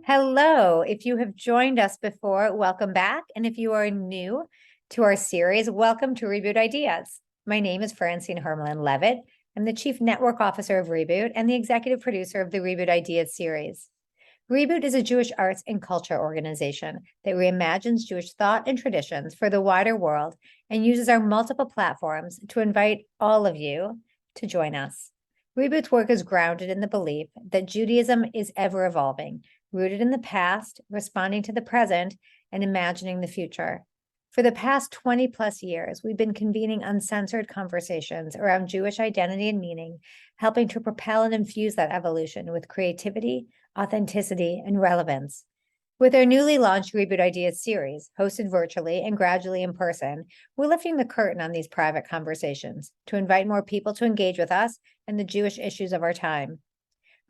Hello. If you have joined us before, welcome back. And if you are new to our series, welcome to Reboot Ideas. My name is Francine Hermelin-Levitt. I'm the Chief Network Officer of Reboot and the Executive Producer of the Reboot Ideas series. Reboot is a Jewish arts and culture organization that reimagines Jewish thought and traditions for the wider world and uses our multiple platforms to invite all of you to join us. Reboot's work is grounded in the belief that Judaism is ever evolving, rooted in the past, responding to the present, and imagining the future. For the past 20 plus years, we've been convening uncensored conversations around Jewish identity and meaning, helping to propel and infuse that evolution with creativity, authenticity, and relevance. With our newly launched Reboot Ideas series, hosted virtually and gradually in person, we're lifting the curtain on these private conversations to invite more people to engage with us and the Jewish issues of our time.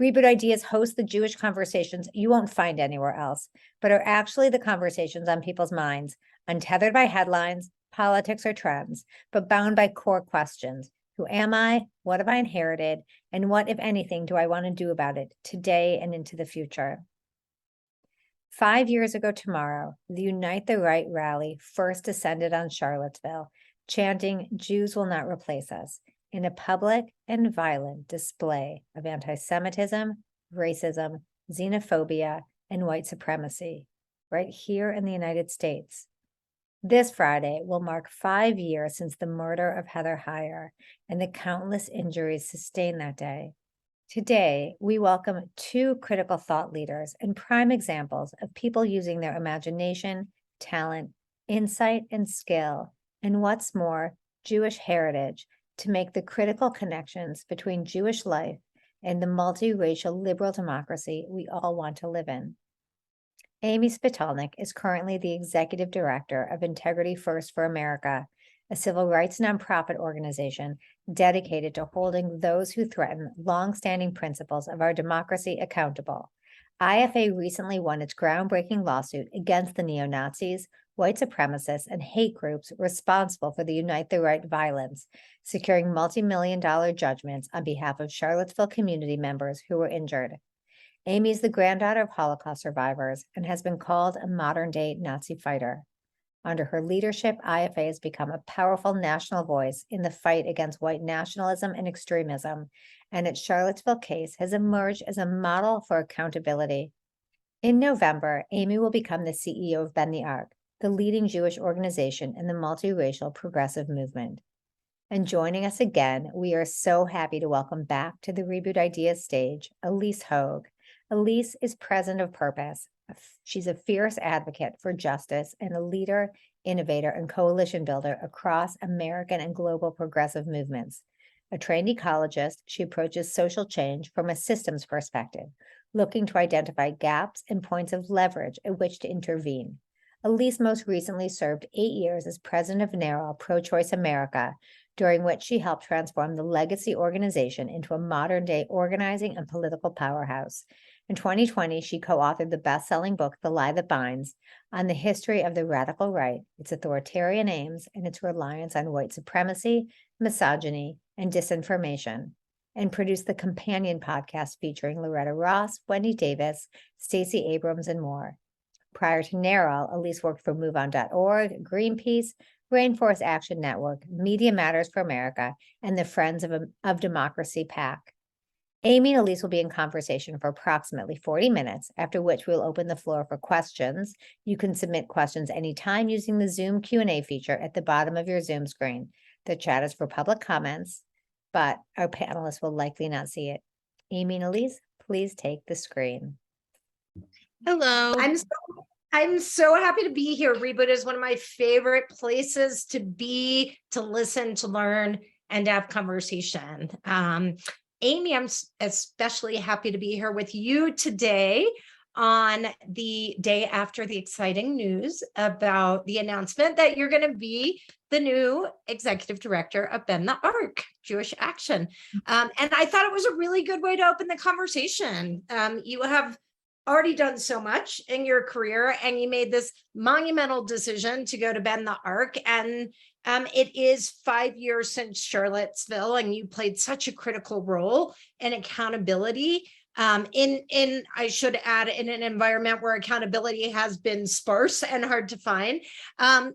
Reboot Ideas hosts the Jewish conversations you won't find anywhere else, but are actually the conversations on people's minds, untethered by headlines, politics, or trends, but bound by core questions. Who am I? What have I inherited? And what, if anything, do I want to do about it today and into the future? 5 years ago tomorrow, the Unite the Right rally first descended on Charlottesville, chanting, "Jews will not replace us," in a public and violent display of antisemitism, racism, xenophobia, and white supremacy, right here in the United States. This Friday will mark 5 years since the murder of Heather Heyer and the countless injuries sustained that day. Today, we welcome two critical thought leaders and prime examples of people using their imagination, talent, insight, and skill, and what's more, Jewish heritage, to make the critical connections between Jewish life and the multiracial liberal democracy we all want to live in. Amy Spitalnick is currently the Executive Director of Integrity First for America, a civil rights nonprofit organization dedicated to holding those who threaten longstanding principles of our democracy accountable. IFA recently won its groundbreaking lawsuit against the neo-Nazis, white supremacists, and hate groups responsible for the Unite the Right violence, securing multi-million-dollar judgments on behalf of Charlottesville community members who were injured. Amy is the granddaughter of Holocaust survivors and has been called a modern-day Nazi fighter. Under her leadership, IFA has become a powerful national voice in the fight against white nationalism and extremism, and its Charlottesville case has emerged as a model for accountability. In November, Amy will become the CEO of Bend the Arc, the leading Jewish organization in the multiracial progressive movement. And joining us again, we are so happy to welcome back to the Reboot Ideas stage, Ilyse Hogue. Ilyse is President of Purpose. She's a fierce advocate for justice and a leader, innovator, and coalition builder across American and global progressive movements. A trained ecologist, she approaches social change from a systems perspective, looking to identify gaps and points of leverage at which to intervene. Ilyse most recently served 8 years as president of NARAL Pro-Choice America, during which she helped transform the legacy organization into a modern-day organizing and political powerhouse. In 2020, she co-authored the best-selling book, The Lie That Binds, on the history of the radical right, its authoritarian aims, and its reliance on white supremacy, misogyny, and disinformation, and produced the companion podcast featuring Loretta Ross, Wendy Davis, Stacey Abrams, and more. Prior to NARAL, Ilyse worked for MoveOn.org, Greenpeace, Rainforest Action Network, Media Matters for America, and the Friends of Democracy PAC. Amy and Ilyse will be in conversation for approximately 40 minutes, after which we'll open the floor for questions. You can submit questions anytime using the Zoom Q&A feature at the bottom of your Zoom screen. The chat is for public comments, but our panelists will likely not see it. Amy and Ilyse, please take the screen. Hello. I'm so happy to be here. Reboot is one of my favorite places to be, to listen, to learn, and to have conversation. Amy, I'm especially happy to be here with you today on the day after the exciting news about the announcement that you're going to be the new executive director of Bend the Arc, Jewish Action. And I thought it was a really good way to open the conversation. You have already done so much in your career, and you made this monumental decision to go to Bend the Arc. And it is 5 years since Charlottesville, and you played such a critical role in accountability I should add, in an environment where accountability has been sparse and hard to find.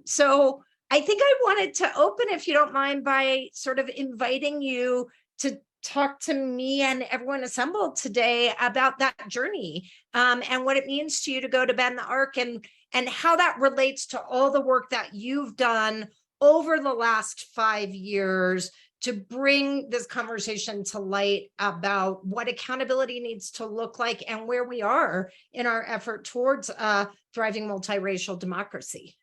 So I think I wanted to open, if you don't mind, by sort of inviting you to talk to me and everyone assembled today about that journey, and what it means to you to go to bend the arc, and how that relates to all the work that you've done over the last 5 years to bring this conversation to light about what accountability needs to look like and where we are in our effort towards a thriving multiracial democracy.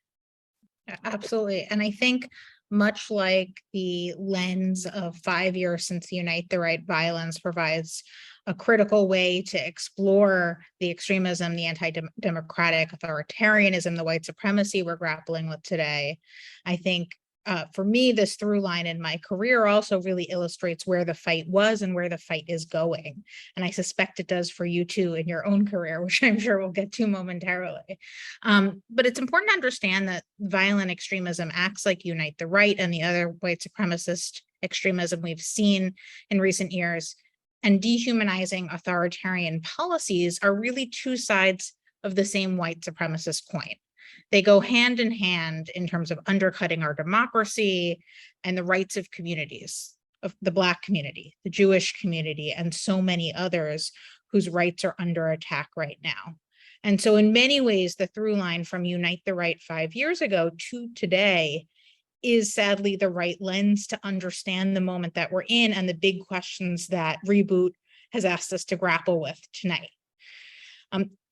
Absolutely. And I think much like the lens of 5 years since the Unite the Right violence provides a critical way to explore the extremism, the anti-democratic authoritarianism, the white supremacy we're grappling with today, I think for me, this through line in my career also really illustrates where the fight was and where the fight is going. And I suspect it does for you too in your own career, which I'm sure we'll get to momentarily. But it's important to understand that violent extremism acts like Unite the Right and the other white supremacist extremism we've seen in recent years, and dehumanizing authoritarian policies are really two sides of the same white supremacist coin. They go hand in hand in terms of undercutting our democracy and the rights of communities, of the Black community, the Jewish community, and so many others whose rights are under attack right now. And so in many ways, the through line from Unite the Right 5 years ago to today is sadly the right lens to understand the moment that we're in and the big questions that Reboot has asked us to grapple with tonight.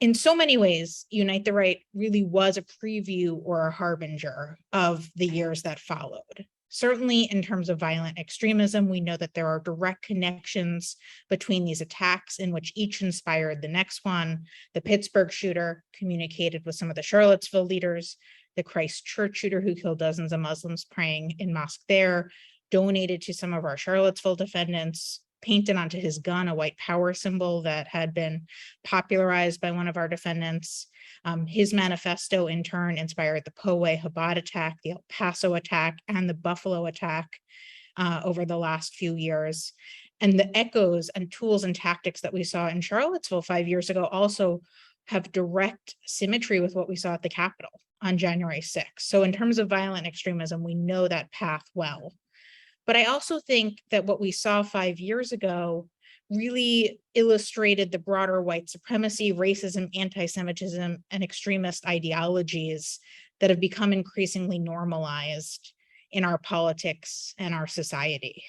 In so many ways, Unite the Right really was a preview or a harbinger of the years that followed. Certainly in terms of violent extremism, we know that there are direct connections between these attacks in which each inspired the next one. The Pittsburgh shooter communicated with some of the Charlottesville leaders. The Christchurch shooter who killed dozens of Muslims praying in mosque there donated to some of our Charlottesville defendants, painted onto his gun a white power symbol that had been popularized by one of our defendants. His manifesto in turn inspired the Poway Chabad attack, the El Paso attack, and the Buffalo attack over the last few years. And the echoes and tools and tactics that we saw in Charlottesville 5 years ago also have direct symmetry with what we saw at the Capitol on January 6th. So in terms of violent extremism, we know that path well. But I also think that what we saw 5 years ago really illustrated the broader white supremacy, racism, anti-Semitism, and extremist ideologies that have become increasingly normalized in our politics and our society.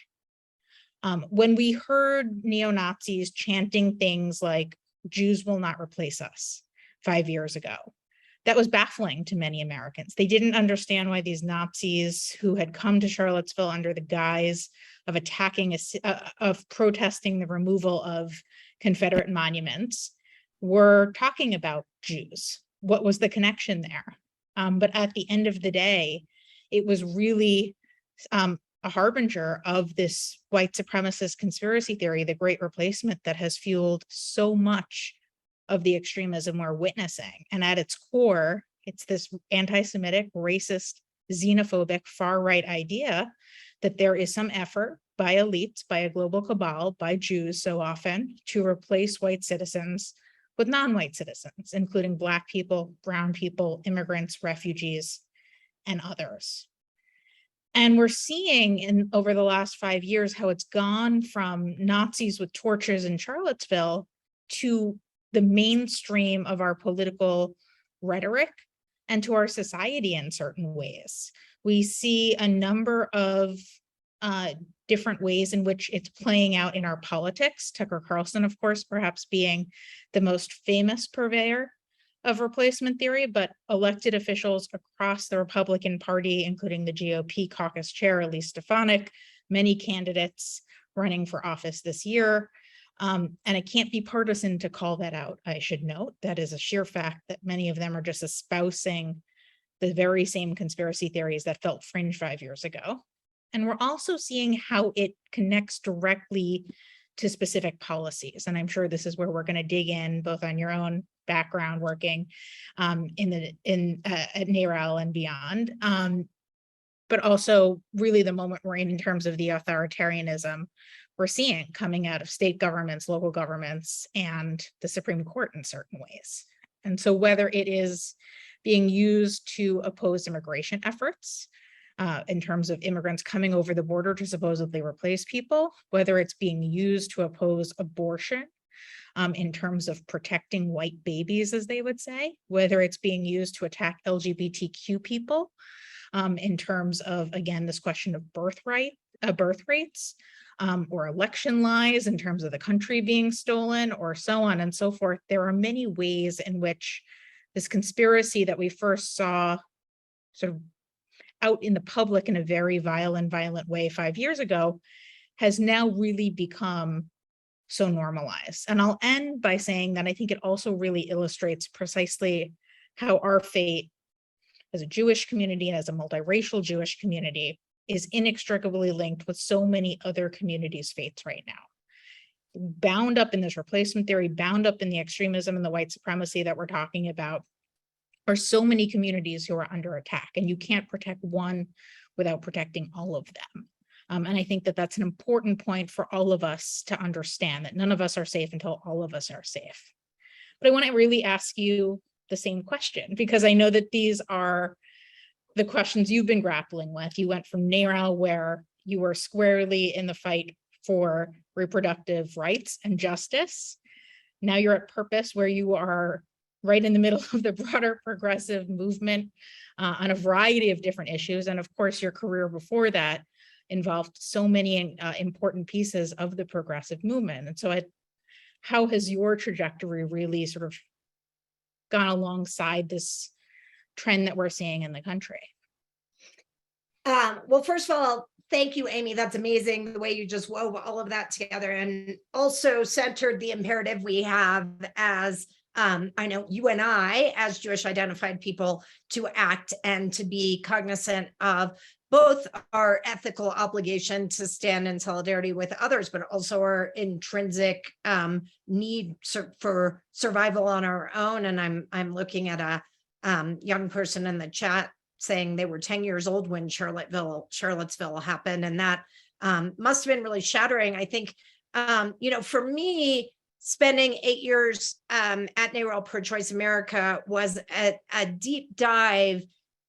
When we heard neo-Nazis chanting things like, "Jews will not replace us," 5 years ago, that was baffling to many Americans. They didn't understand why these Nazis who had come to Charlottesville under the guise of of protesting the removal of Confederate monuments were talking about Jews. What was the connection there? But at the end of the day, it was really a harbinger of this white supremacist conspiracy theory, the Great Replacement, that has fueled so much of the extremism we're witnessing. And at its core, it's this anti-Semitic, racist, xenophobic, far-right idea that there is some effort by elites, by a global cabal, by Jews so often, to replace white citizens with non-white citizens, including Black people, brown people, immigrants, refugees, and others. And we're seeing over the last 5 years how it's gone from Nazis with torches in Charlottesville to the mainstream of our political rhetoric and to our society in certain ways. We see a number of different ways in which it's playing out in our politics. Tucker Carlson, of course, perhaps being the most famous purveyor of replacement theory, but elected officials across the Republican Party, including the GOP caucus chair, Ilyse Stefanik, many candidates running for office this year. And it can't be partisan to call that out, I should note. That is a sheer fact that many of them are just espousing the very same conspiracy theories that felt fringe 5 years ago. And we're also seeing how it connects directly to specific policies. And I'm sure this is where we're going to dig in both on your own background working at NARAL and beyond. but also really the moment we're in terms of the authoritarianism we're seeing coming out of state governments, local governments, and the Supreme Court in certain ways. And so whether it is being used to oppose immigration efforts, in terms of immigrants coming over the border to supposedly replace people, whether it's being used to oppose abortion, in terms of protecting white babies, as they would say, whether it's being used to attack LGBTQ people, in terms of, again, this question of birth rates, or election lies in terms of the country being stolen, or so on and so forth. There are many ways in which this conspiracy that we first saw sort of out in the public in a very violent way 5 years ago has now really become so normalized. And I'll end by saying that I think it also really illustrates precisely how our fate as a Jewish community and as a multiracial Jewish community is inextricably linked with so many other communities' fates right now. Bound up in this replacement theory, bound up in the extremism and the white supremacy that we're talking about, are so many communities who are under attack, and you can't protect one without protecting all of them. And I think that that's an important point for all of us to understand, that none of us are safe until all of us are safe. But I want to really ask you the same question, because I know that these are the questions you've been grappling with. You went from NARAL, where you were squarely in the fight for reproductive rights and justice. Now you're at Purpose, where you are right in the middle of the broader progressive movement on a variety of different issues. And of course, your career before that involved so many important pieces of the progressive movement. And so how has your trajectory really sort of gone alongside this trend that we're seeing in the country? Well, first of all, thank you, Amy. That's amazing the way you just wove all of that together, and also centered the imperative we have as I know you and I, as Jewish identified people, to act and to be cognizant of both our ethical obligation to stand in solidarity with others, but also our intrinsic need for survival on our own. And I'm looking at a young person in the chat saying they were 10 years old when Charlottesville happened, and that must have been really shattering. I think, for me, spending 8 years at NARAL Pro-Choice America was a deep dive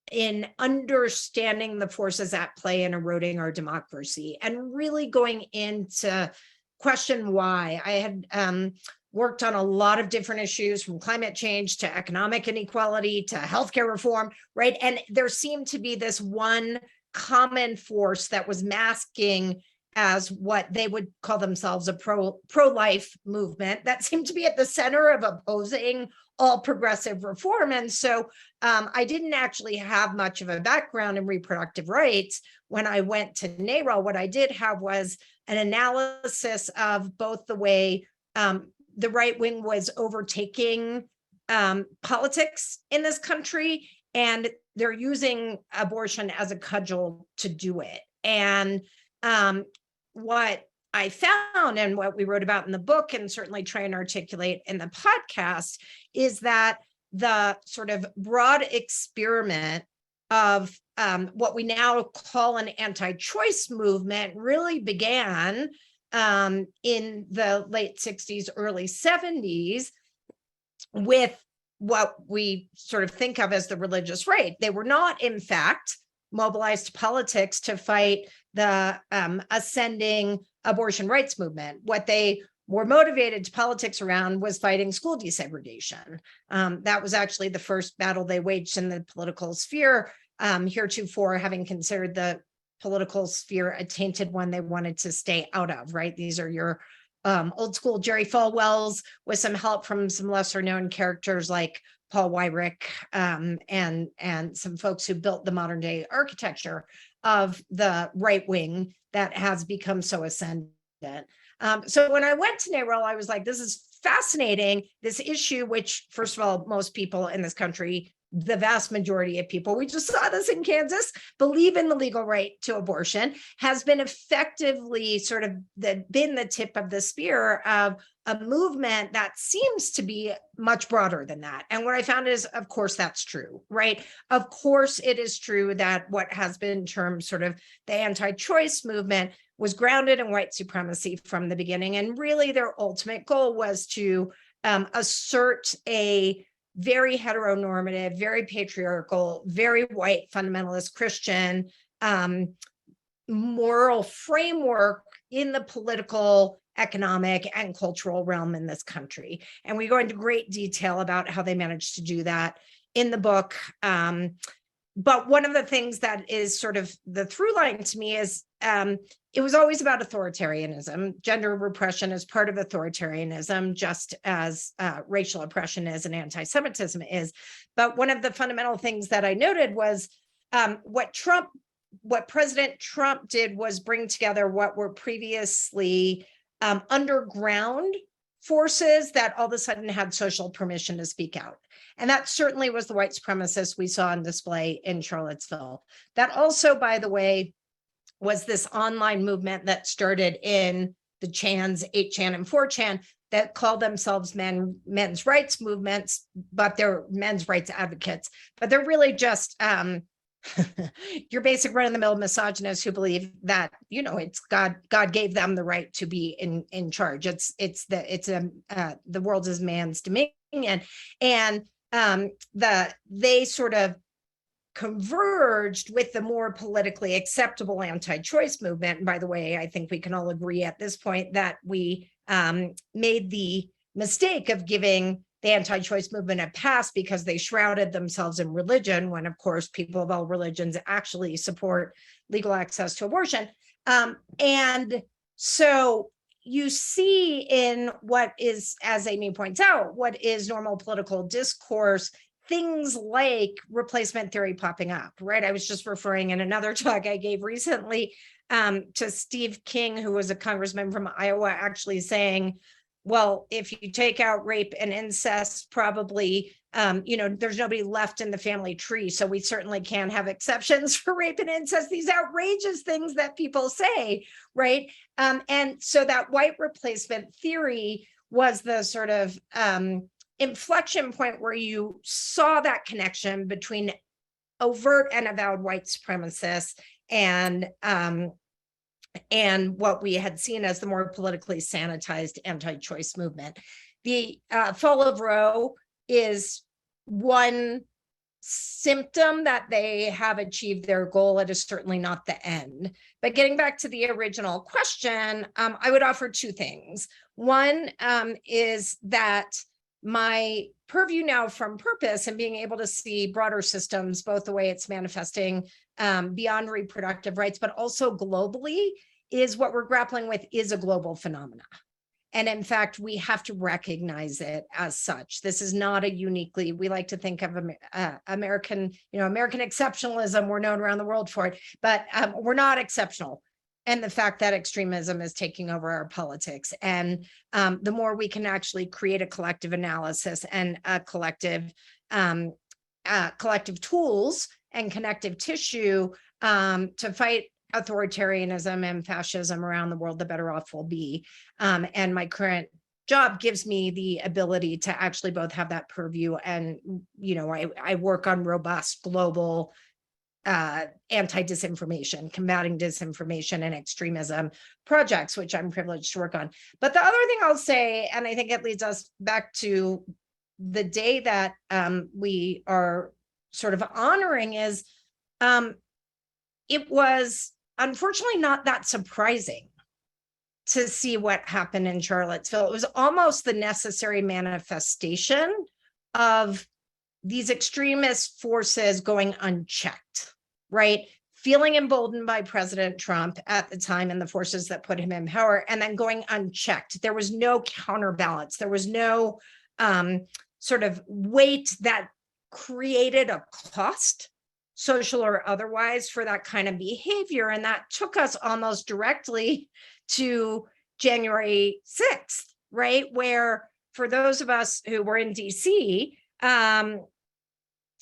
in understanding the forces at play in eroding our democracy, and really going into question why. I had worked on a lot of different issues, from climate change to economic inequality to healthcare reform, right? And there seemed to be this one common force that was masking as what they would call themselves a pro-life movement that seemed to be at the center of opposing all progressive reform. And so I didn't actually have much of a background in reproductive rights. When I went to NARAL, what I did have was an analysis of both the way the right wing was overtaking politics in this country, and they're using abortion as a cudgel to do it. And what I found, and what we wrote about in the book, and certainly try and articulate in the podcast, is that the sort of broad experiment of what we now call an anti-choice movement really began in the late 60s, early 70s, with what we sort of think of as the religious right. They were not, in fact, mobilized to politics to fight the ascending abortion rights movement. What they were motivated to politics around was fighting school desegregation. That was actually the first battle they waged in the political sphere, heretofore having considered the political sphere a tainted one they wanted to stay out of, right? These are your old school Jerry Falwells, with some help from some lesser known characters like Paul Weyrich, and some folks who built the modern day architecture of the right wing that has become so ascendant. So when I went to NARAL, I was like, this is fascinating, this issue, which, first of all, most people in this country the vast majority of people, we just saw this in Kansas, believe in the legal right to abortion, has been effectively sort of been the tip of the spear of a movement that seems to be much broader than that. And what I found is, of course, that's true, right? Of course, it is true that what has been termed sort of the anti-choice movement was grounded in white supremacy from the beginning. And really their ultimate goal was to assert a very heteronormative, very patriarchal, very white fundamentalist Christian moral framework in the political, economic, and cultural realm in this country. And we go into great detail about how they managed to do that in the book. But one of the things that is sort of the through line to me is it was always about authoritarianism. Gender repression is part of authoritarianism, just as racial oppression is and anti-Semitism is. But one of the fundamental things that I noted was what President Trump did was bring together what were previously underground forces that all of a sudden had social permission to speak out. And that certainly was the white supremacists we saw on display in Charlottesville. That also, by the way, was this online movement that started in the Chans, 8chan and 4chan that called themselves men's rights movements, but they're men's rights advocates. But they're really just your basic run-of-the-mill misogynists who believe that, you know, it's God gave them the right to be in charge. The world is man's dominion. And they sort of converged with the more politically acceptable anti-choice movement. And by the way, I think we can all agree at this point that we made the mistake of giving the anti-choice movement a pass because they shrouded themselves in religion, when of course people of all religions actually support legal access to abortion. And so you see in what is, as Amy points out, what is normal political discourse, things like replacement theory popping up, right? I was just referring in another talk I gave recently to Steve King, who was a congressman from Iowa, actually saying, well, if you take out rape and incest, probably, there's nobody left in the family tree. So we certainly can't have exceptions for rape and incest, these outrageous things that people say, right? And so that white replacement theory was the sort of inflection point where you saw that connection between overt and avowed white supremacists and what we had seen as the more politically sanitized anti-choice movement. The fall of Roe is one symptom that they have achieved their goal. It is certainly not the end. But getting back to the original question, I would offer two things. One is that my purview now from purpose and being able to see broader systems, both the way it's manifesting beyond reproductive rights, but also globally, is what we're grappling with is a global phenomena. And in fact, we have to recognize it as such. This is not a uniquely, we like to think of American exceptionalism. We're known around the world for it, but we're not exceptional. And the fact that extremism is taking over our politics. And the more we can actually create a collective analysis and a collective tools and connective tissue to fight authoritarianism and fascism around the world, the better off we'll be. And my current job gives me the ability to actually both have that purview and, I work on robust global anti-disinformation, combating disinformation and extremism projects, which I'm privileged to work on. But the other thing I'll say, and I think it leads us back to the day that we are sort of honoring, is it was unfortunately not that surprising to see what happened in Charlottesville. It was almost the necessary manifestation of these extremist forces going unchecked, right? Feeling emboldened by President Trump at the time and the forces that put him in power, and then going unchecked. There was no counterbalance. There was no sort of weight that created a cost, social or otherwise, for that kind of behavior. And that took us almost directly to January 6th, right? Where for those of us who were in DC,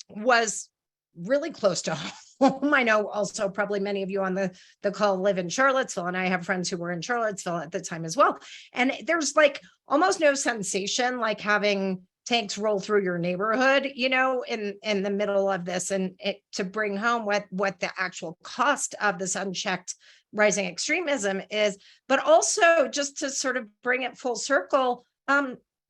was really close to home. I know also probably many of you on the call live in Charlottesville, and I have friends who were in Charlottesville at the time as well. And there's like almost no sensation like having tanks roll through your neighborhood, you know, in the middle of this, and to bring home what the actual cost of this unchecked rising extremism is, but also just to sort of bring it full circle,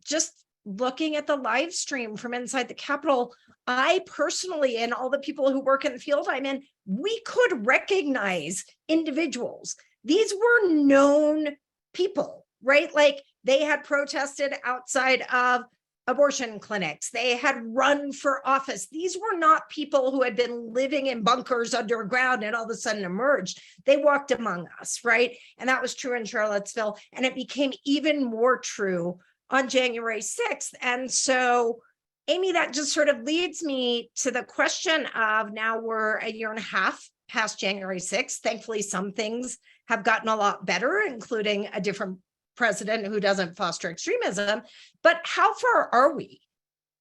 just looking at the live stream from inside the Capitol, I personally, and all the people who work in the field I'm in, we could recognize individuals. These were known people, right? Like they had protested outside of abortion clinics. They had run for office. These were not people who had been living in bunkers underground and all of a sudden emerged. They walked among us, right? And that was true in Charlottesville. And it became even more true on January 6th. And so, Amy, that just sort of leads me to the question of, now we're a year and a half past January 6th. Thankfully, some things have gotten a lot better, including a different president who doesn't foster extremism. But how far are we?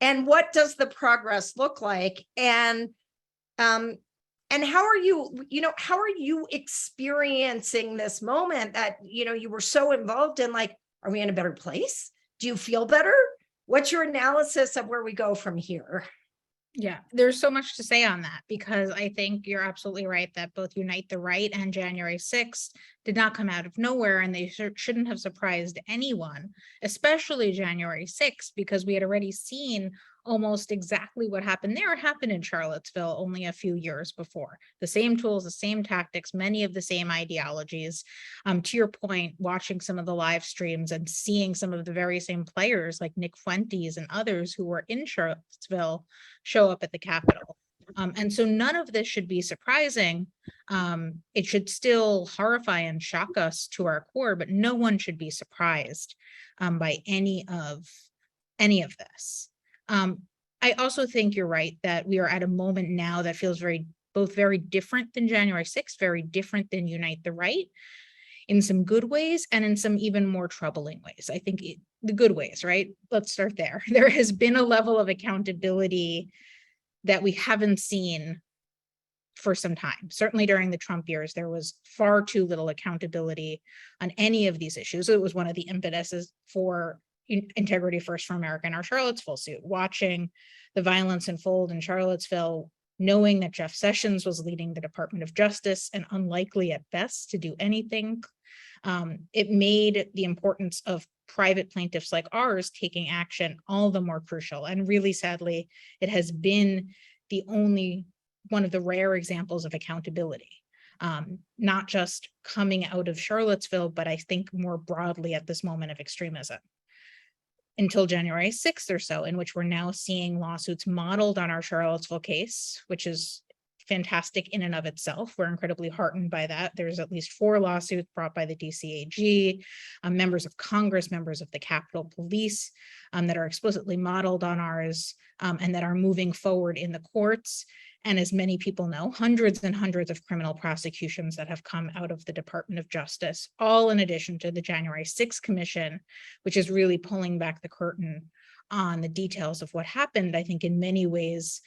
And what does the progress look like? And how are you experiencing this moment that, you were so involved in? Like, are we in a better place? Do you feel better? What's your analysis of where we go from here? Yeah, there's so much to say on that, because I think you're absolutely right that both Unite the Right and January 6th did not come out of nowhere, and they shouldn't have surprised anyone, especially January 6th, because we had already seen almost exactly what happened there happened in Charlottesville only a few years before. The same tools, the same tactics, many of the same ideologies. To your point, watching some of the live streams and seeing some of the very same players like Nick Fuentes and others who were in Charlottesville show up at the Capitol. And so none of this should be surprising. It should still horrify and shock us to our core, but no one should be surprised by any of this. I also think you're right that we are at a moment now that feels both very different than January 6th, very different than Unite the Right, in some good ways and in some even more troubling ways. I think the good ways, right? Let's start there. There has been a level of accountability that we haven't seen for some time. Certainly during the Trump years, there was far too little accountability on any of these issues. It was one of the impetuses for Integrity First for America in our Charlottesville suit, watching the violence unfold in Charlottesville, knowing that Jeff Sessions was leading the Department of Justice and unlikely at best to do anything. It made the importance of private plaintiffs like ours taking action all the more crucial. And really sadly, it has been the only one of the rare examples of accountability, not just coming out of Charlottesville, but I think more broadly at this moment of extremism. Until January 6th or so, in which we're now seeing lawsuits modeled on our Charlottesville case, which is fantastic in and of itself. We're incredibly heartened by that. There's at least 4 lawsuits brought by the DCAG, members of Congress, members of the Capitol Police, that are explicitly modeled on ours, and that are moving forward in the courts. And as many people know, hundreds and hundreds of criminal prosecutions that have come out of the Department of Justice, all in addition to the January 6th Commission, which is really pulling back the curtain on the details of what happened, I think in many ways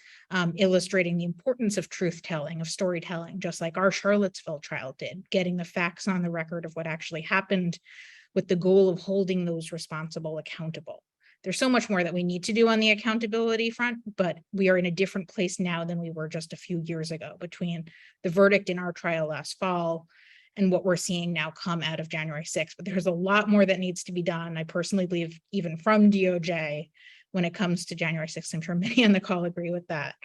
illustrating the importance of truth-telling, of storytelling, just like our Charlottesville trial did, getting the facts on the record of what actually happened with the goal of holding those responsible accountable. There's so much more that we need to do on the accountability front, but we are in a different place now than we were just a few years ago, between the verdict in our trial last fall and what we're seeing now come out of January 6th. But there's a lot more that needs to be done. I personally believe even from DOJ when it comes to January 6th. I'm sure many on the call agree with that.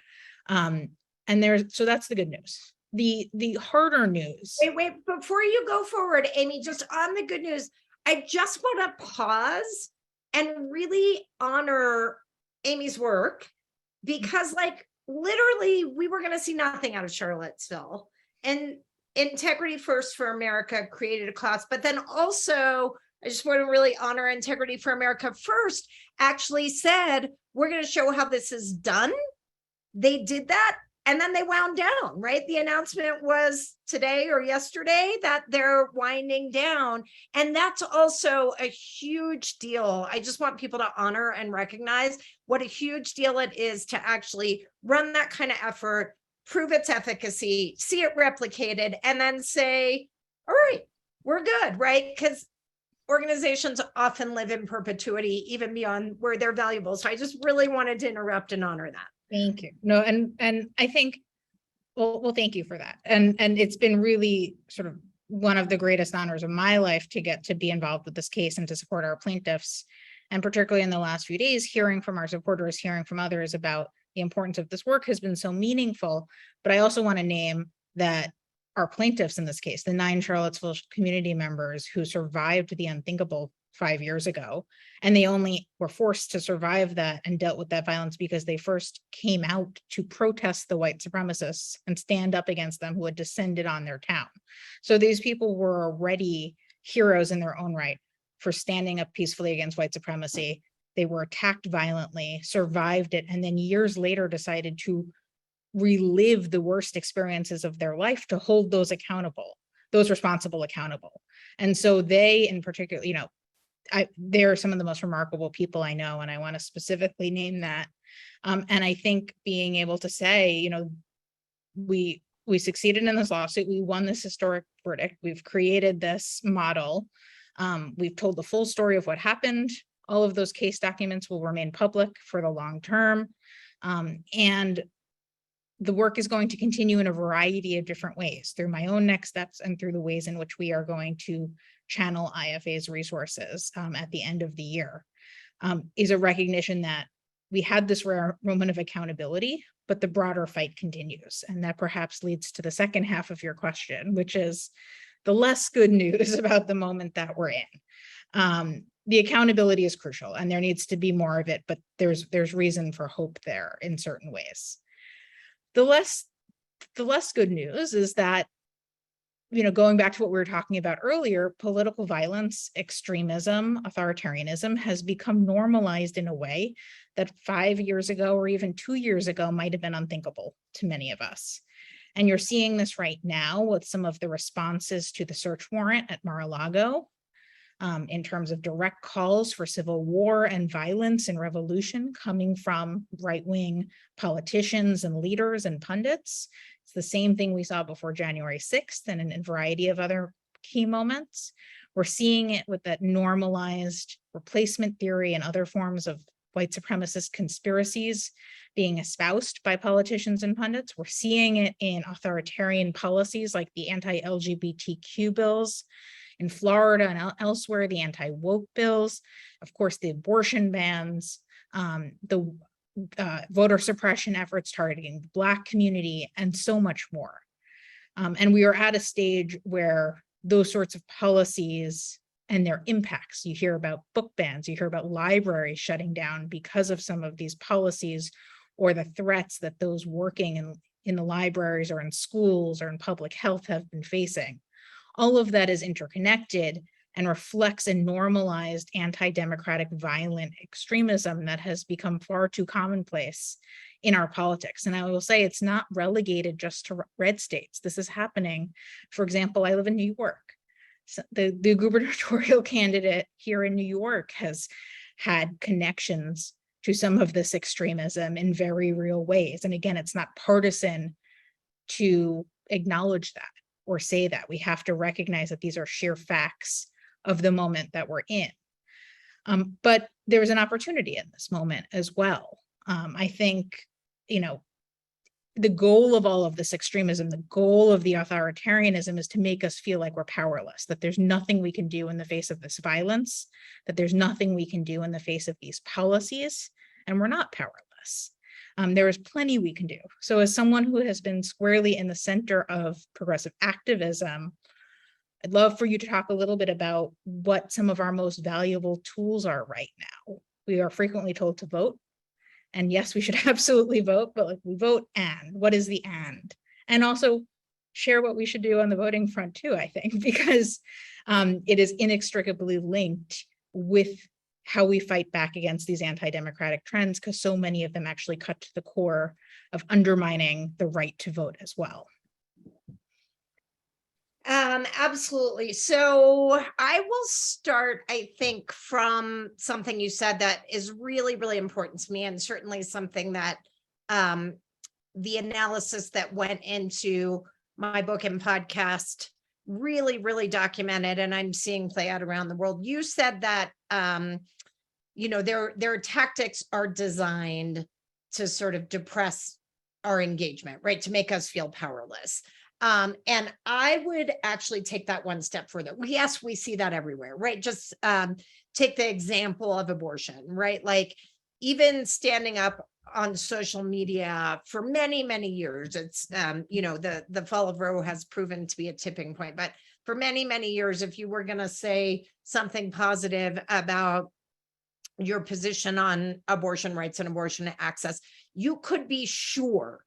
So that's the good news. The harder news. Wait, before you go forward, Amy, just on the good news, I just want to pause and really honor Amy's work, because like literally we were going to see nothing out of Charlottesville, and Integrity First for America created a class, but then also I just want to really honor Integrity for America First actually said, we're going to show how this is done. They did that And then they wound down, right? The announcement was today or yesterday that they're winding down. And that's also a huge deal. I just want people to honor and recognize what a huge deal it is to actually run that kind of effort, prove its efficacy, see it replicated, and then say, all right, we're good, right? Because organizations often live in perpetuity, even beyond where they're valuable. So I just really wanted to interrupt and honor that. Thank you. No, and I think, well, thank you for that. And it's been really sort of one of the greatest honors of my life to get to be involved with this case and to support our plaintiffs. And particularly in the last few days, hearing from our supporters, hearing from others about the importance of this work has been so meaningful. But I also want to name that our plaintiffs in this case, the 9 Charlottesville community members who survived the unthinkable 5 years ago, and they only were forced to survive that and dealt with that violence because they first came out to protest the white supremacists and stand up against them who had descended on their town. So these people were already heroes in their own right for standing up peacefully against white supremacy. They were attacked violently, survived it, and then years later decided to relive the worst experiences of their life to hold those accountable, those responsible accountable. And so they in particular, they're some of the most remarkable people I know, and I want to specifically name that. And I think being able to say, we succeeded in this lawsuit, we won this historic verdict, we've created this model, we've told the full story of what happened. All of those case documents will remain public for the long term. And the work is going to continue in a variety of different ways through my own next steps and through the ways in which we are going to channel IFA's resources at the end of the year, is a recognition that we had this rare moment of accountability, but the broader fight continues. And that perhaps leads to the second half of your question, which is the less good news about the moment that we're in. The accountability is crucial and there needs to be more of it, but there's reason for hope there in certain ways. The less good news is that, going back to what we were talking about earlier, political violence, extremism, authoritarianism has become normalized in a way that 5 years ago or even 2 years ago might have been unthinkable to many of us. And you're seeing this right now with some of the responses to the search warrant at Mar-a-Lago, in terms of direct calls for civil war and violence and revolution coming from right-wing politicians and leaders and pundits. It's the same thing we saw before January 6th and in a variety of other key moments. We're seeing it with that normalized replacement theory and other forms of white supremacist conspiracies being espoused by politicians and pundits. We're seeing it in authoritarian policies like the anti-LGBTQ bills in Florida and elsewhere, the anti-woke bills, of course, the abortion bans, the voter suppression efforts targeting the Black community, and so much more. And we are at a stage where those sorts of policies and their impacts, you hear about book bans, you hear about libraries shutting down because of some of these policies or the threats that those working in the libraries or in schools or in public health have been facing. All of that is interconnected and reflects a normalized anti-democratic violent extremism that has become far too commonplace in our politics. And I will say it's not relegated just to red states. This is happening. For example, I live in New York. So the gubernatorial candidate here in New York has had connections to some of this extremism in very real ways. And again, it's not partisan to acknowledge that or say that. We have to recognize that these are sheer facts of the moment that we're in. But there's an opportunity in this moment as well. I think, the goal of all of this extremism, the goal of the authoritarianism is to make us feel like we're powerless, that there's nothing we can do in the face of this violence, that there's nothing we can do in the face of these policies, and we're not powerless. There is plenty we can do. So as someone who has been squarely in the center of progressive activism, I'd love for you to talk a little bit about what some of our most valuable tools are right now. We are frequently told to vote. And yes, we should absolutely vote, but we vote and what is the and? And also share what we should do on the voting front too, I think, because it is inextricably linked with how we fight back against these anti-democratic trends, because so many of them actually cut to the core of undermining the right to vote as well. Absolutely. So I will start, I think, from something you said that is really, really important to me, and certainly something that the analysis that went into my book and podcast really, really documented, and I'm seeing play out around the world. You said that their tactics are designed to sort of depress our engagement, right? To make us feel powerless. And I would actually take that one step further. Yes, we see that everywhere, right? Just take the example of abortion, right? Like even standing up on social media for many, many years, it's, the fall of Roe has proven to be a tipping point, but for many, many years, if you were going to say something positive about your position on abortion rights and abortion access, you could be sure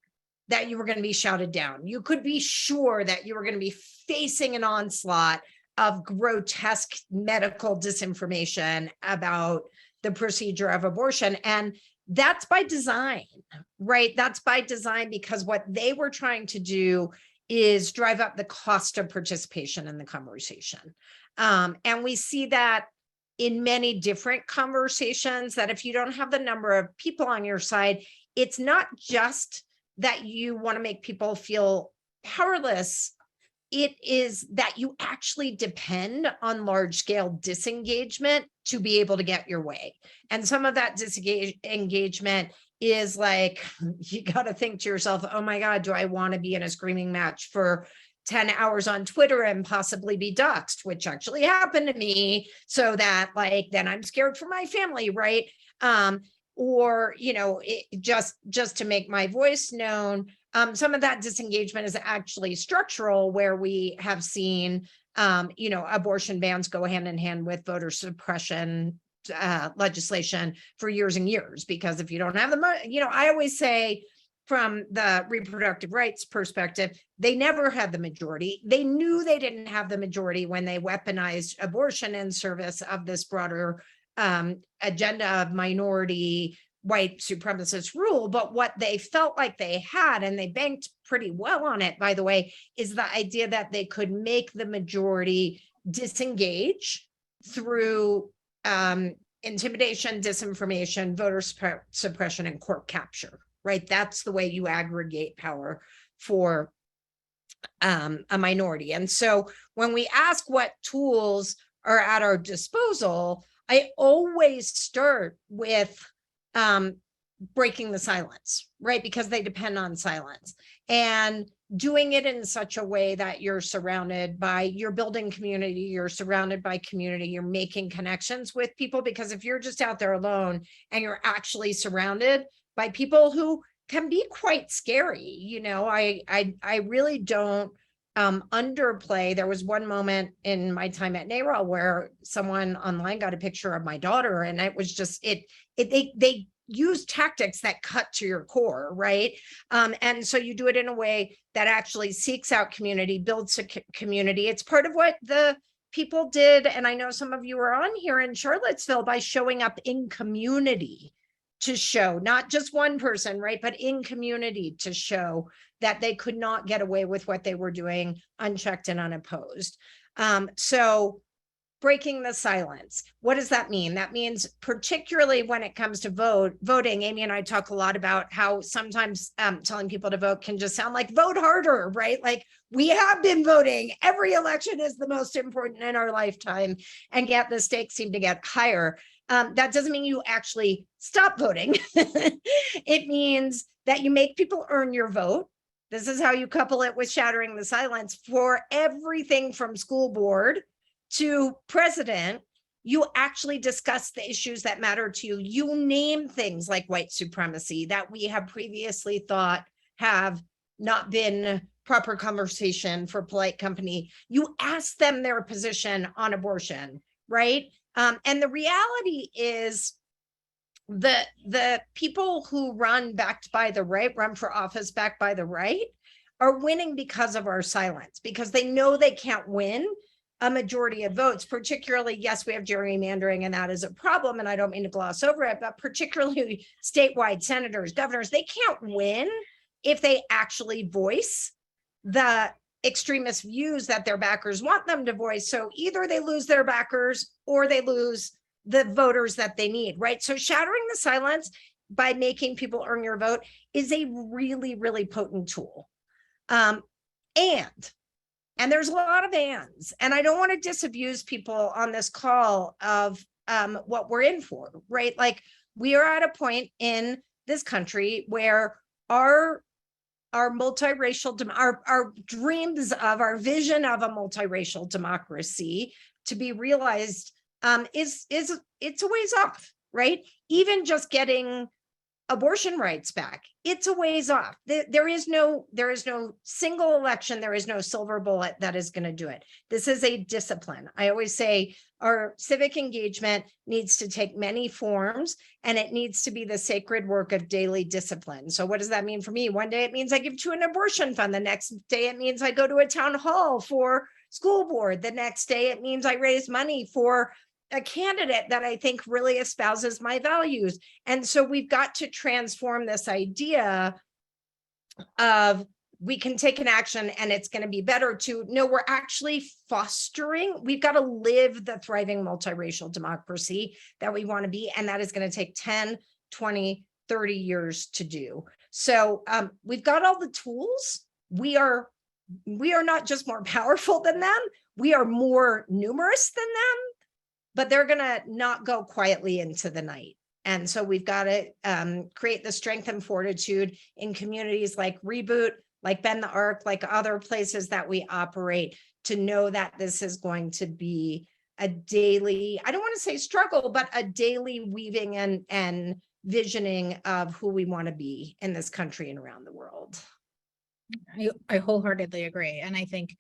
that you were going to be shouted down. You could be sure that you were going to be facing an onslaught of grotesque medical disinformation about the procedure of abortion. And that's by design, right? That's by design, because what they were trying to do is drive up the cost of participation in the conversation. And we see that in many different conversations, that if you don't have the number of people on your side, it's not just that you want to make people feel powerless. It is that you actually depend on large scale disengagement to be able to get your way. And some of that disengagement is like, you got to think to yourself, oh my God, do I want to be in a screaming match for 10 hours on Twitter and possibly be doxxed, which actually happened to me. So that then I'm scared for my family, right? Or, just to make my voice known. Some of that disengagement is actually structural, where we have seen, abortion bans go hand in hand with voter suppression legislation for years and years, because if you don't have the money, I always say from the reproductive rights perspective, they never had the majority. They knew they didn't have the majority when they weaponized abortion in service of this broader agenda of minority white supremacist rule. But what they felt like they had, and they banked pretty well on it, by the way, is the idea that they could make the majority disengage through intimidation, disinformation, voter suppression, and court capture, right? That's the way you aggregate power for a minority. And so when we ask what tools are at our disposal, I always start with breaking the silence, right? Because they depend on silence, and doing it in such a way that you're building community, you're surrounded by community, you're making connections with people. Because if you're just out there alone and you're actually surrounded by people who can be quite scary, I really don't underplay. There was one moment in my time at NARAL where someone online got a picture of my daughter, and it was just they use tactics that cut to your core, right? And so you do it in a way that actually seeks out community, builds a community. It's part of what the people did, and I know some of you are on here in Charlottesville, by showing up in community to show, not just one person, right, but in community to show that they could not get away with what they were doing unchecked and unopposed. So breaking the silence. What does that mean? That means particularly when it comes to voting, Amy and I talk a lot about how sometimes telling people to vote can just sound like vote harder, right? Like, we have been voting. Every election is the most important in our lifetime, and yet the stakes seem to get higher. That doesn't mean you actually stop voting. It means that you make people earn your vote. This is how you couple it with shattering the silence. For everything from school board to president, you actually discuss the issues that matter to you. You name things like white supremacy that we have previously thought have not been proper conversation for polite company. You ask them their position on abortion, right? And the reality is the people who run backed by the right, run for office backed by the right, are winning because of our silence, because they know they can't win a majority of votes, particularly, yes, we have gerrymandering and that is a problem, and I don't mean to gloss over it, but particularly statewide senators, governors, they can't win if they actually voice the extremist views that their backers want them to voice. So either they lose their backers or they lose the voters that they need, right? So shattering the silence by making people earn your vote is a really, really potent tool. And there's a lot of ands, and I don't want to disabuse people on this call of what we're in for, right? Like, we are at a point in this country where our multiracial, our dreams of our vision of a multiracial democracy to be realized it's a ways off, right? Even just getting abortion rights back, it's a ways off. There is no single election, there is no silver bullet that is going to do it. This is a discipline. I always say our civic engagement needs to take many forms, and it needs to be the sacred work of daily discipline. So what does that mean for me? One day it means I give to an abortion fund. The next day it means I go to a town hall for school board. The next day it means I raise money for a candidate that I think really espouses my values. And so we've got to transform this idea of we can take an action and it's going to be better to no, we're actually fostering, we've got to live the thriving multiracial democracy that we want to be. And that is going to take 10, 20, 30 years to do. So we've got all the tools. We are not just more powerful than them, we are more numerous than them, but they're going to not go quietly into the night. And so we've got to create the strength and fortitude in communities like Reboot, like Bend the Arc, like other places that we operate, to know that this is going to be a daily, I don't want to say struggle, but a daily weaving and visioning of who we want to be in this country and around the world. I wholeheartedly agree. And I think,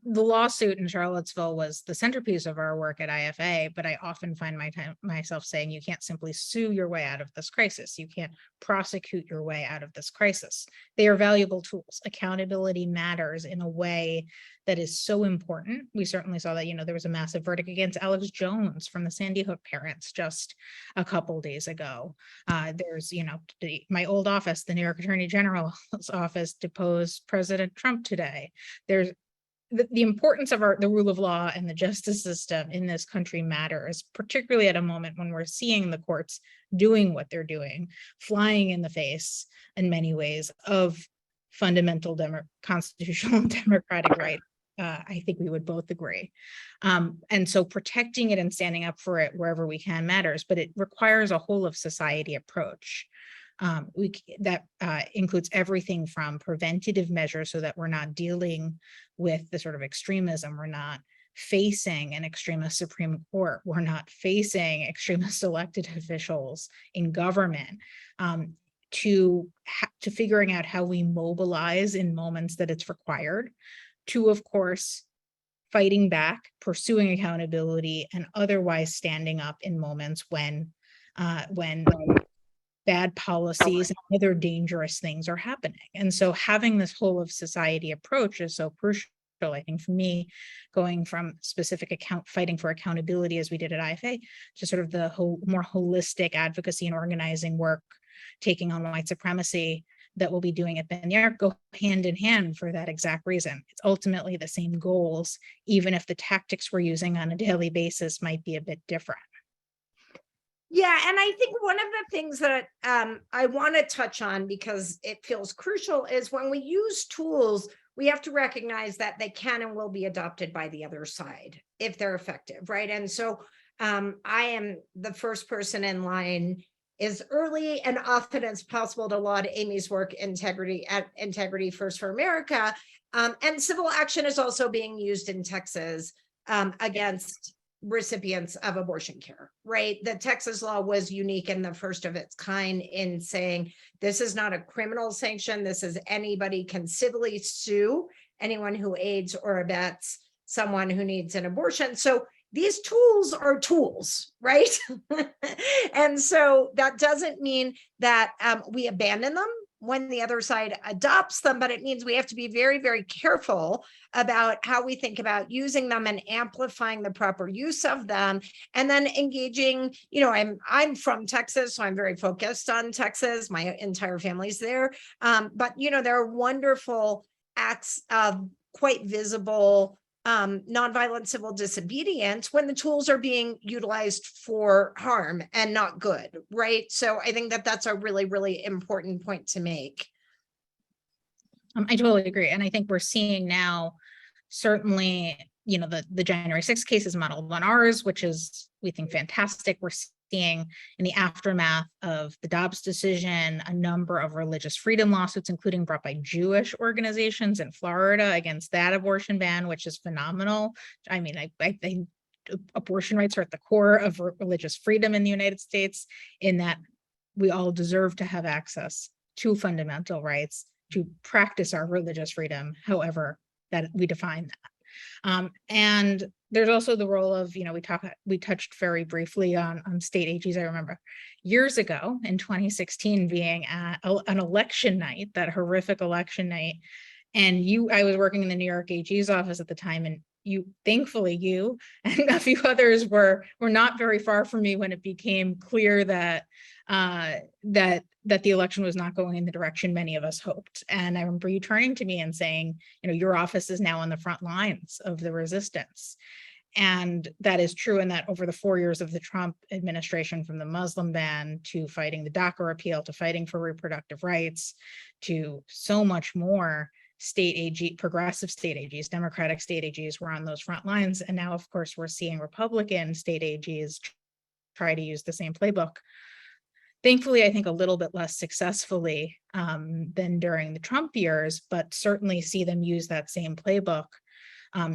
the lawsuit in Charlottesville was the centerpiece of our work at IFA, but I often find myself saying you can't simply sue your way out of this crisis. You can't prosecute your way out of this crisis. They are valuable tools. Accountability matters in a way that is so important. We certainly saw that, there was a massive verdict against Alex Jones from the Sandy Hook parents just a couple days ago. There's, my old office, the New York Attorney General's office, deposed President Trump today. There's the importance of the rule of law and the justice system in this country matters, particularly at a moment when we're seeing the courts doing what they're doing, flying in the face in many ways of fundamental constitutional and democratic rights. I think we would both agree. And so protecting it and standing up for it wherever we can matters, but it requires a whole of society approach. That includes everything from preventative measures so that we're not dealing with the sort of extremism. We're not facing an extremist Supreme Court. We're not facing extremist elected officials in government, to figuring out how we mobilize in moments that it's required, to, of course, fighting back, pursuing accountability, and otherwise standing up in moments when bad policies and other dangerous things are happening. And so having this whole of society approach is so crucial. I think for me, going from specific fighting for accountability as we did at IFA to sort of the more holistic advocacy and organizing work, taking on white supremacy that we'll be doing at Bend the Arc, go hand in hand for that exact reason. It's ultimately the same goals, even if the tactics we're using on a daily basis might be a bit different. Yeah, and I think one of the things that I want to touch on, because it feels crucial, is when we use tools, we have to recognize that they can and will be adopted by the other side if they're effective, right? And so I am the first person in line as early and often as possible to laud Amy's work at Integrity First for America. And civil action is also being used in Texas against recipients of abortion care, right? The Texas law was unique and the first of its kind in saying this is not a criminal sanction. This is anybody can civilly sue anyone who aids or abets someone who needs an abortion. So these tools are tools, right? And so that doesn't mean that we abandon them, when the other side adopts them, but it means we have to be very, very careful about how we think about using them and amplifying the proper use of them, and then engaging. I'm from Texas, so I'm very focused on Texas. My entire family's there, but there are wonderful acts of quite visible nonviolent civil disobedience when the tools are being utilized for harm and not good, right? So I think that that's a really, really important point to make. I totally agree. And I think we're seeing now, certainly, the January 6th case is modeled on ours, which is, we think, fantastic. We're seeing in the aftermath of the Dobbs decision, a number of religious freedom lawsuits, including brought by Jewish organizations in Florida against that abortion ban, which is phenomenal. I mean, I think abortion rights are at the core of religious freedom in the United States, in that we all deserve to have access to fundamental rights to practice our religious freedom, however that we define that. And there's also the role of, we touched very briefly on state AGs. I remember years ago in 2016 being at an election night, that horrific election night. And I was working in the New York AG's office at the time, and thankfully you and a few others were not very far from me when it became clear that the election was not going in the direction many of us hoped. And I remember you turning to me and saying, your office is now on the front lines of the resistance. And that is true, in that over the 4 years of the Trump administration, from the Muslim ban to fighting the DACA repeal to fighting for reproductive rights to so much more, progressive state AGs, Democratic state AGs were on those front lines. And now, of course, we're seeing Republican state AGs try to use the same playbook. Thankfully, I think a little bit less successfully than during the Trump years, but certainly see them use that same playbook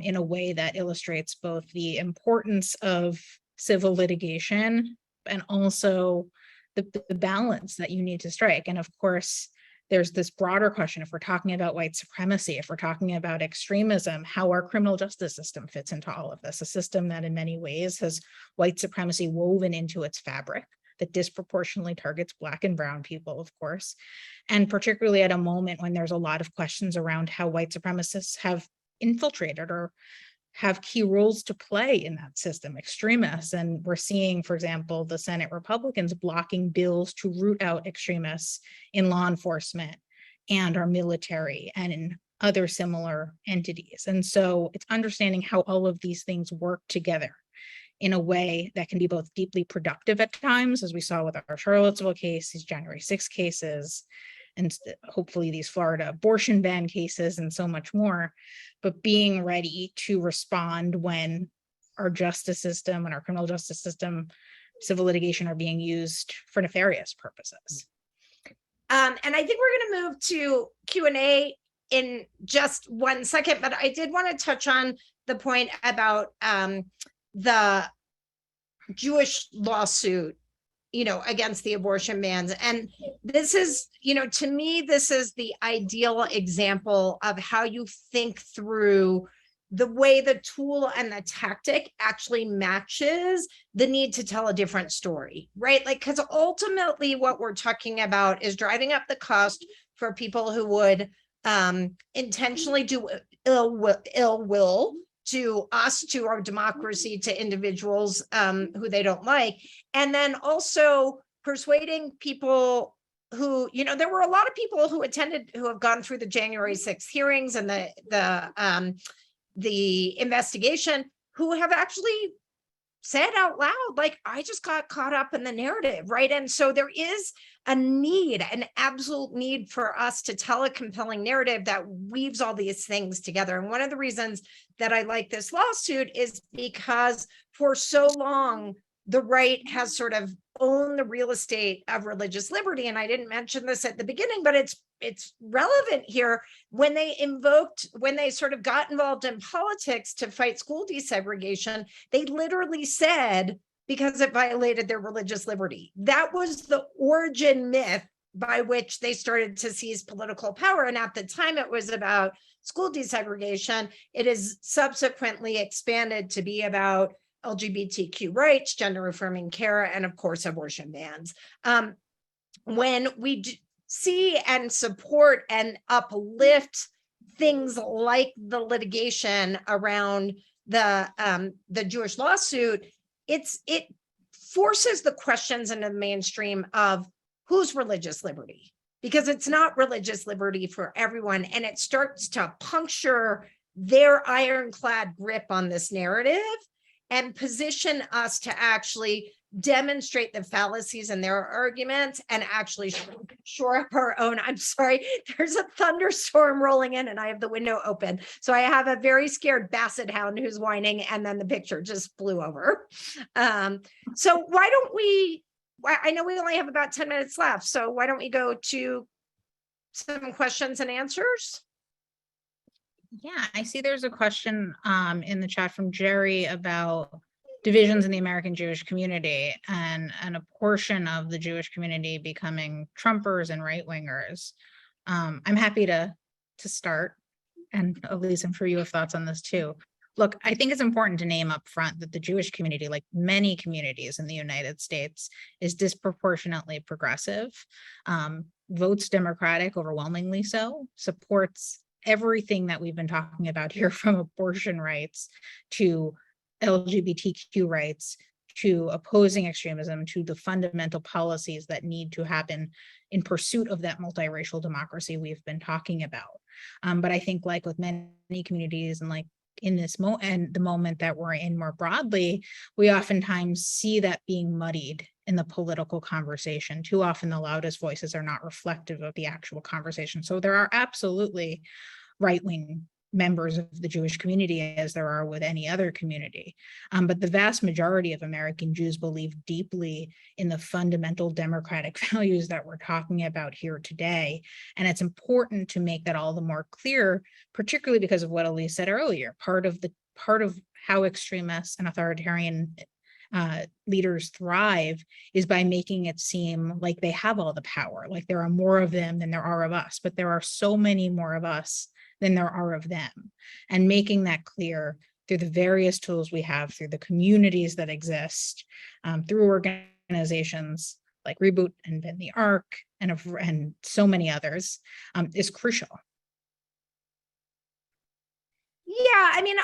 in a way that illustrates both the importance of civil litigation and also the balance that you need to strike. And of course, there's this broader question: if we're talking about white supremacy, if we're talking about extremism, how our criminal justice system fits into all of this, a system that in many ways has white supremacy woven into its fabric, that disproportionately targets Black and brown people, of course, and particularly at a moment when there's a lot of questions around how white supremacists have infiltrated or have key roles to play in that system, extremists. And we're seeing, for example, the Senate Republicans blocking bills to root out extremists in law enforcement and our military and in other similar entities. And so it's understanding how all of these things work together in a way that can be both deeply productive at times, as we saw with our Charlottesville case, these January 6th cases, and hopefully these Florida abortion ban cases and so much more, but being ready to respond when our justice system and our criminal justice system, civil litigation, are being used for nefarious purposes. And I think we're going to move to Q&A in just 1 second, but I did want to touch on the point about the Jewish lawsuit, against the abortion bans. And this is, to me, this is the ideal example of how you think through the way the tool and the tactic actually matches the need to tell a different story, right? Because ultimately what we're talking about is driving up the cost for people who would intentionally do ill will to us, to our democracy, to individuals who they don't like. And then also persuading people who, there were a lot of people who have gone through the January 6th hearings and the investigation, who have actually said out loud, I just got caught up in the narrative, right? And so there is an absolute need for us to tell a compelling narrative that weaves all these things together. And one of the reasons that I like this lawsuit is because for so long, the right has sort of owned the real estate of religious liberty. And I didn't mention this at the beginning, but it's relevant here. When they sort of got involved in politics to fight school desegregation, they literally said, because it violated their religious liberty. That was the origin myth by which they started to seize political power. And at the time, it was about school desegregation. It is subsequently expanded to be about LGBTQ rights, gender affirming care, and of course, abortion bans. When we see and support and uplift things like the litigation around the Jewish lawsuit, it forces the questions into the mainstream of whose religious liberty, because it's not religious liberty for everyone, and it starts to puncture their ironclad grip on this narrative and position us to actually demonstrate the fallacies in their arguments and actually shore up our own. I'm sorry, there's a thunderstorm rolling in and I have the window open. So I have a very scared basset hound who's whining, and then the picture just flew over. So why don't we, I know we only have about 10 minutes left, so why don't we go to some questions and answers? Yeah, I see there's a question in the chat from Jerry about divisions in the American Jewish community and a portion of the Jewish community becoming Trumpers and right-wingers. I'm happy to start, and Ilyse, I'm sure you have thoughts on this too. Look, I think it's important to name up front that the Jewish community, like many communities in the United States, is disproportionately progressive, votes Democratic, overwhelmingly so, supports everything that we've been talking about here, from abortion rights to LGBTQ rights, to opposing extremism, to the fundamental policies that need to happen in pursuit of that multiracial democracy we've been talking about. But I think, like with many communities, and like in this and the moment that we're in more broadly, we oftentimes see that being muddied in the political conversation. Too often the loudest voices are not reflective of the actual conversation. So there are absolutely right-wing members of the Jewish community, as there are with any other community. But the vast majority of American Jews believe deeply in the fundamental democratic values that we're talking about here today. And it's important to make that all the more clear, particularly because of what Ilyse said earlier. Part of how extremists and authoritarian leaders thrive is by making it seem like they have all the power, like there are more of them than there are of us, but there are so many more of us than there are of them. And making that clear through the various tools we have, through the communities that exist, through organizations like Reboot and Bend the Arc and so many others, is crucial. Yeah, I mean,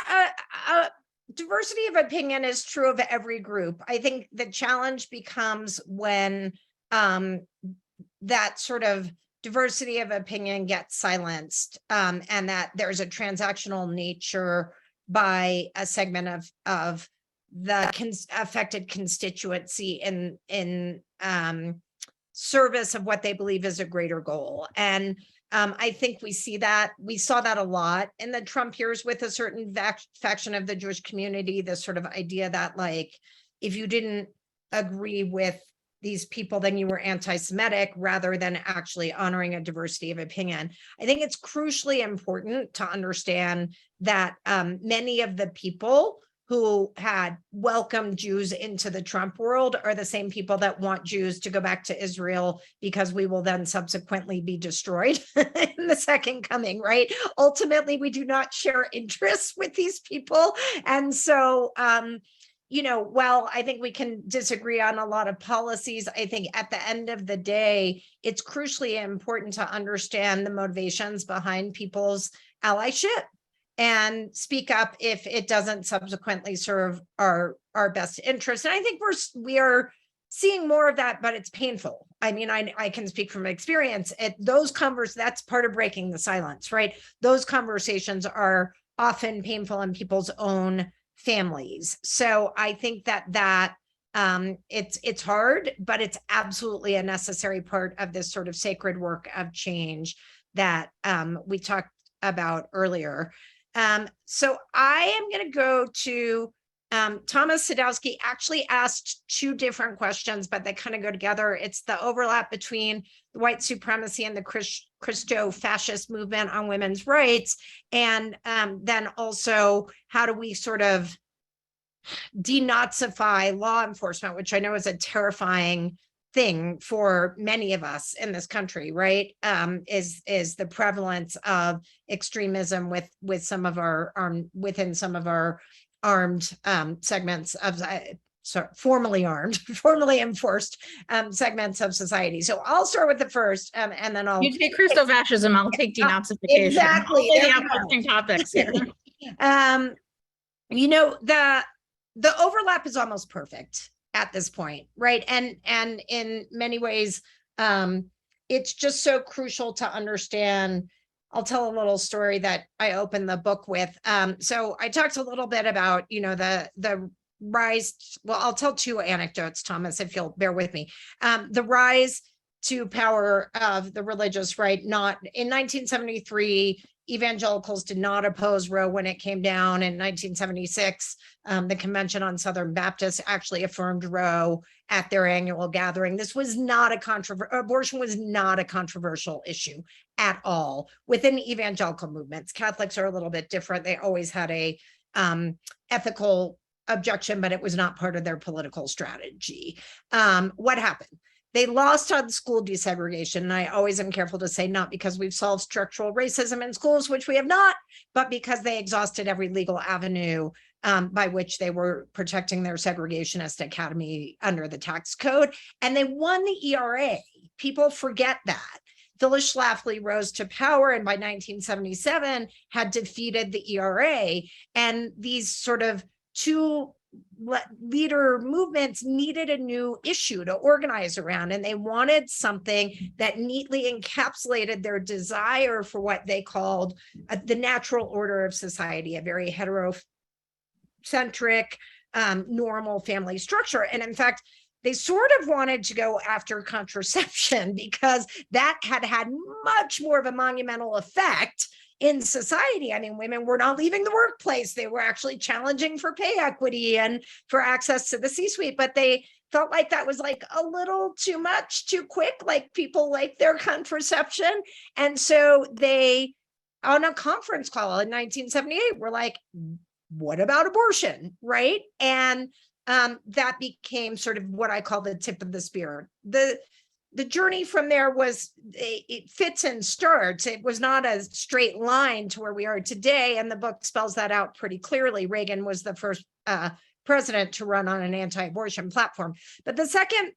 diversity of opinion is true of every group. I think the challenge becomes when that sort of diversity of opinion gets silenced, and that there's a transactional nature by a segment of the affected constituency in service of what they believe is a greater goal. And I think we saw that a lot in the Trump years with a certain faction of the Jewish community, this sort of idea that, like, if you didn't agree with these people, then you were anti-Semitic, rather than actually honoring a diversity of opinion. I think it's crucially important to understand that many of the people who had welcomed Jews into the Trump world are the same people that want Jews to go back to Israel, because we will then subsequently be destroyed in the second coming, right? Ultimately, we do not share interests with these people. And so, while I think we can disagree on a lot of policies, I think at the end of the day, it's crucially important to understand the motivations behind people's allyship and speak up if it doesn't subsequently serve our best interest. And I think we are seeing more of that, but it's painful. I mean, I can speak from experience. That's part of breaking the silence, right? Those conversations are often painful in people's own families. So I think that it's hard, but it's absolutely a necessary part of this sort of sacred work of change that we talked about earlier. So I am going to go to Thomas Sadowski. Actually asked two different questions, but they kind of go together. It's the overlap between the white supremacy and the Christo-fascist movement on women's rights. And then also, how do we sort of denazify law enforcement, which I know is a terrifying thing for many of us in this country, right? Is the prevalence of extremism with some of our within some of our armed segments of formally armed, formally enforced segments of society. So I'll start with the first, and then I'll. You take Christo-fascism, I'll take denazification. Exactly. All the uplifting topics here. You know, the overlap is almost perfect at this point, right? And in many ways, it's just so crucial to understand. I'll tell a little story that I opened the book with. So I talked a little bit about, you know, the rise. Well, I'll tell two anecdotes, Thomas, if you'll bear with me. The rise to power of the religious right. Not in 1973, evangelicals did not oppose Roe when it came down. In 1976, the Convention on Southern Baptists actually affirmed Roe at their annual gathering. This was not abortion was not a controversial issue at all within evangelical movements. Catholics are a little bit different. They always had a ethical objection, but it was not part of their political strategy. What happened? They lost on school desegregation. And I always am careful to say not because we've solved structural racism in schools, which we have not, but because they exhausted every legal avenue by which they were protecting their segregationist academy under the tax code. And they won the ERA. People forget that. Phyllis Schlafly rose to power and by 1977 had defeated the ERA. And these sort of two leader movements needed a new issue to organize around, and they wanted something that neatly encapsulated their desire for what they called the natural order of society, a very heterocentric, normal family structure. And in fact, they sort of wanted to go after contraception because that had much more of a monumental effect in society. I mean, women were not leaving the workplace. They were actually challenging for pay equity and for access to the C-suite, but they felt like that was like a little too much, too quick, like people like their contraception. And so they, on a conference call in 1978, were like, what about abortion, right? And that became sort of what I call the tip of the spear. The journey from there was, it fits and starts. It was not a straight line to where we are today. And the book spells that out pretty clearly. Reagan was the first president to run on an anti-abortion platform. But the second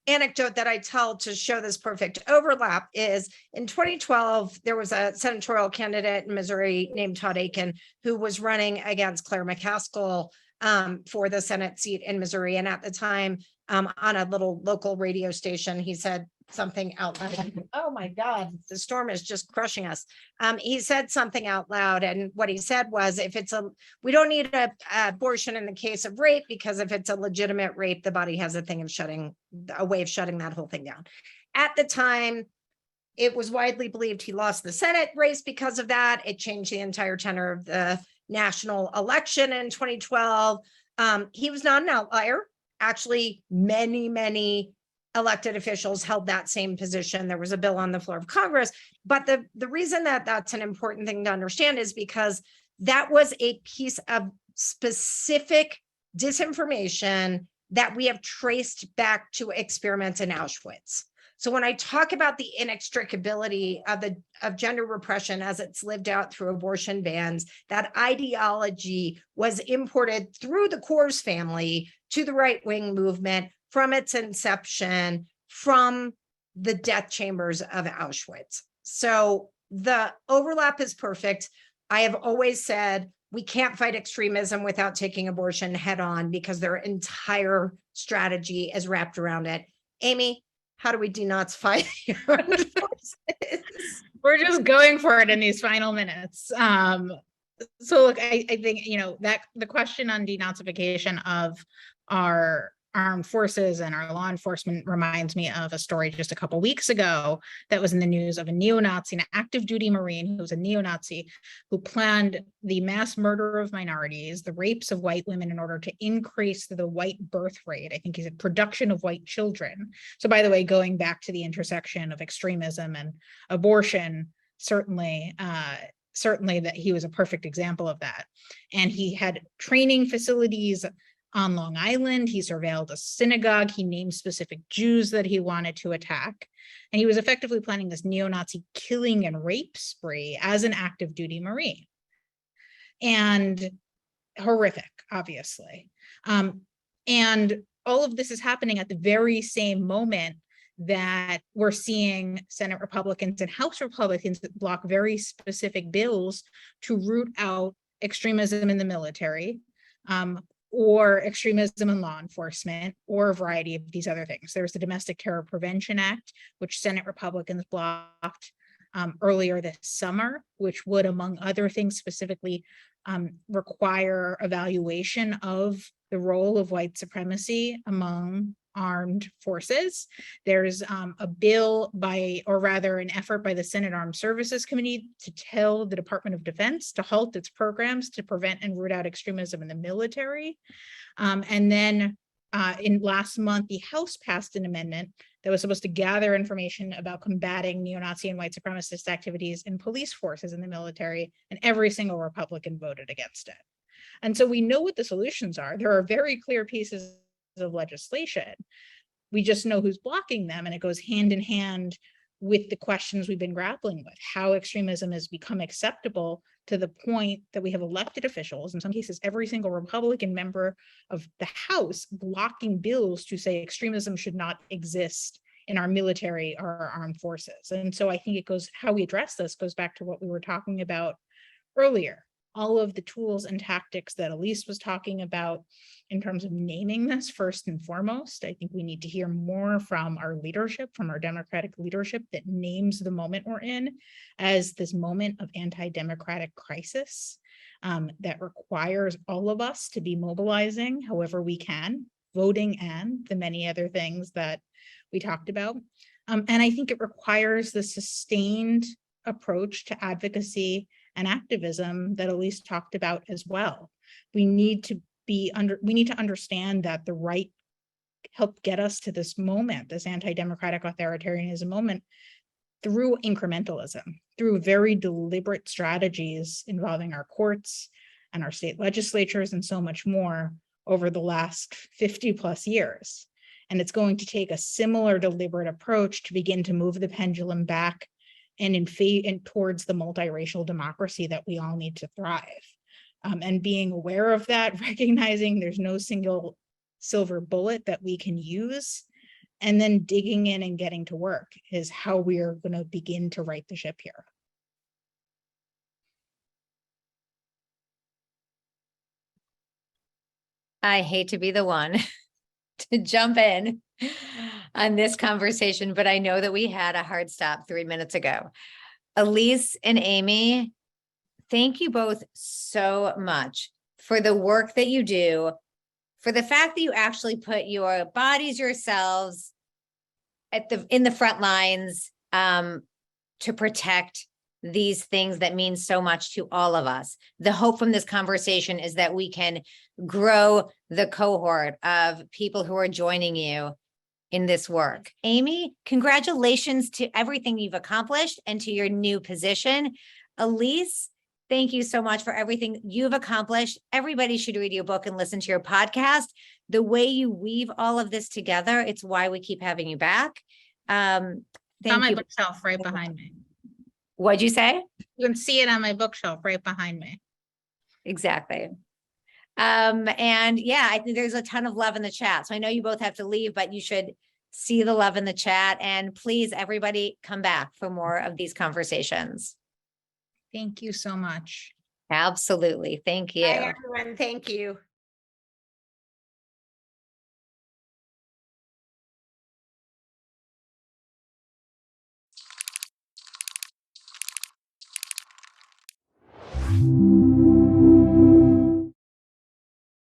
anecdote that I tell to show this perfect overlap is in 2012, there was a senatorial candidate in Missouri named Todd Akin who was running against Claire McCaskill for the Senate seat in Missouri. And at the time, on a little local radio station, he said something out loud. Oh my God, the storm is just crushing us. He said something out loud. And what he said was, we don't need a abortion in the case of rape, because if it's a legitimate rape, the body has a way of shutting that whole thing down. At the time, it was widely believed he lost the Senate race because of that. It changed the entire tenor of the national election in 2012. He was not an outlier. Actually, many elected officials held that same position. There was a bill on the floor of Congress. But the reason that that's an important thing to understand is because that was a piece of specific disinformation that we have traced back to experiments in Auschwitz. So when I talk about the inextricability of gender repression as it's lived out through abortion bans, that ideology was imported through the Coors family to the right-wing movement from its inception, from the death chambers of Auschwitz. So the overlap is perfect. I have always said we can't fight extremism without taking abortion head on, because their entire strategy is wrapped around it. Amy, how do we denazify the armed forces? We're just going for it in these final minutes. So look, I think, that the question on denazification of our armed forces and our law enforcement reminds me of a story just a couple of weeks ago that was in the news of a neo-Nazi, an active duty Marine who was a neo-Nazi who planned the mass murder of minorities, the rapes of white women in order to increase the white birth rate. I think he said production of white children. So by the way, going back to the intersection of extremism and abortion, certainly that he was a perfect example of that. And he had training facilities on Long Island. He surveilled a synagogue. He named specific Jews that he wanted to attack. And he was effectively planning this neo-Nazi killing and rape spree as an active duty Marine. And horrific, obviously. And all of this is happening at the very same moment that we're seeing Senate Republicans and House Republicans block very specific bills to root out extremism in the military, or extremism in law enforcement, or a variety of these other things. There's the Domestic Terror Prevention Act, which Senate Republicans blocked earlier this summer, which would, among other things, specifically require evaluation of the role of white supremacy among armed forces. There's a bill or rather an effort by the Senate Armed Services Committee to tell the Department of Defense to halt its programs to prevent and root out extremism in the military. And then in last month, the House passed an amendment that was supposed to gather information about combating neo-Nazi and white supremacist activities in police forces in the military, and every single Republican voted against it. And so we know what the solutions are. There are very clear pieces of legislation. We just know who's blocking them, and it goes hand in hand with the questions we've been grappling with, how extremism has become acceptable to the point that we have elected officials, in some cases every single Republican member of the House, blocking bills to say extremism should not exist in our military or our armed forces. And so I think how we address this goes back to what we were talking about earlier. All of the tools and tactics that Ilyse was talking about in terms of naming this first and foremost. I think we need to hear more from our leadership, from our Democratic leadership, that names the moment we're in as this moment of anti-democratic crisis that requires all of us to be mobilizing however we can, voting, and the many other things that we talked about. And I think it requires the sustained approach to advocacy and activism that Ilyse talked about as well. We need to understand that the right helped get us to this moment, this anti-democratic authoritarianism moment, through incrementalism, through very deliberate strategies involving our courts and our state legislatures and so much more over the last 50 plus years. And it's going to take a similar deliberate approach to begin to move the pendulum back and towards the multiracial democracy that we all need to thrive. And being aware of that, recognizing there's no single silver bullet that we can use, and then digging in and getting to work is how we are going to begin to right the ship here. I hate to be the one to jump in on this conversation, but I know that we had a hard stop 3 minutes ago. Ilyse and Amy, thank you both so much for the work that you do, for the fact that you actually put your bodies, yourselves in the front lines to protect these things that mean so much to all of us. The hope from this conversation is that we can grow the cohort of people who are joining you in this work. Amy, congratulations to everything you've accomplished and to your new position. Ilyse, thank you so much for everything you've accomplished. Everybody should read your book and listen to your podcast. The way you weave all of this together, it's why we keep having you back. It's on my bookshelf right behind me. What'd you say? You can see it on my bookshelf right behind me. Exactly. And yeah, I think there's a ton of love in the chat. So I know you both have to leave, but you should see the love in the chat. And please, everybody, come back for more of these conversations. Thank you so much. Absolutely. Thank you. Bye, everyone. Thank you.